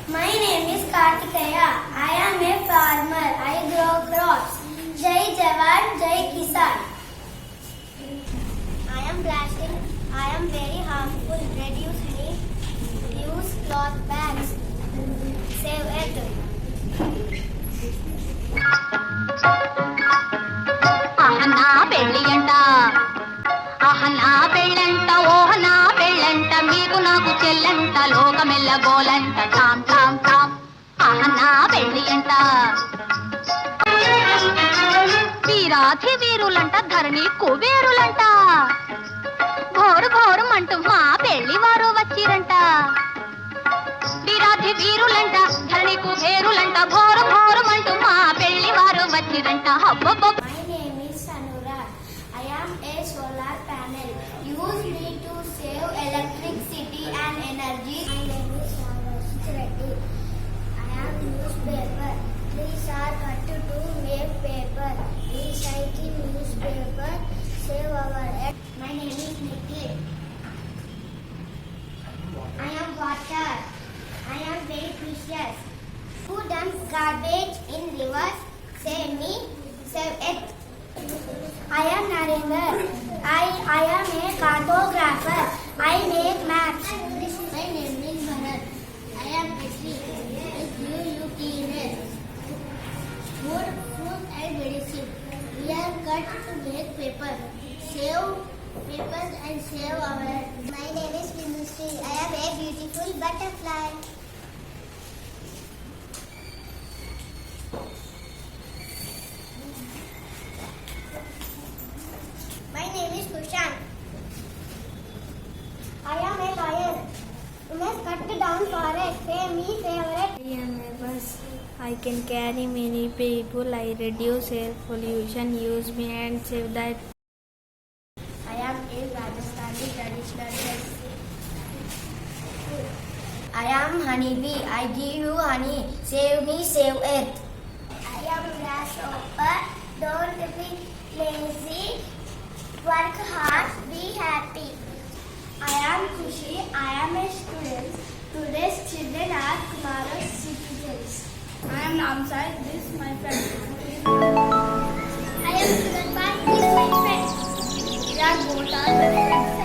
My name is Kartikeya. I am a farmer. I grow crops. Jai Jawan, Jai Kisan. I am plastic. I am very harmful. Reduce honey. Use cloth bags. Save earth. Ahana పెళ్ళియంట Ahana పెళ్ళంట ఓహనా పెళ్ళంట మీకు నాకు చెల్లంట లోకమెల్ల గోలంట Tom Tom Tom Ahana పెళ్ళియంట వీరాధి వీరులంట ధరణి కుబేరులంట ఘోరు ఘోరుమంటూ మా పెళ్లి వారు వచ్చిరంట వీరాధి వీరులంట ధరణి కుబేరులంట ఘోరు ఘోరుమంటూ మా పెళ్లి వారు వచ్చిరంట హబ్బబ్బ. My name is Sanuraj. I am a solar panel used to save electricity and energy. My name is Saraswati Reddy. I am newspaper. Trees are cut to make paper. Recycle newspaper. Save our earth. My name is Nikhil. I am water. I am very precious. Who dumps garbage in rivers? Save me, save it. I am Narendra. I am a cartographer. I make maps. My name is Bharat. I am Ashley. I give you cleaners. Wood, fruit and medicine. We are cut to make paper. Save papers and save our earth. My name is Vinusri. I am a beautiful butterfly. My name is Kushan. I am a lion. You must cut down forest. Say me favorite. I am a bus. I can carry many people. I reduce air pollution. Use me and save that. I am a Rajasthani traditional dress. I am honeybee. I give you honey. Save me, save earth. I am grasshopper. Don't be lazy. Work hard. Be happy. I am Kushi. I am a student. Today's children are tomorrow's citizens. I am Namsai. This is my friend. I am Sugan. This is my friend. We are both our best friends.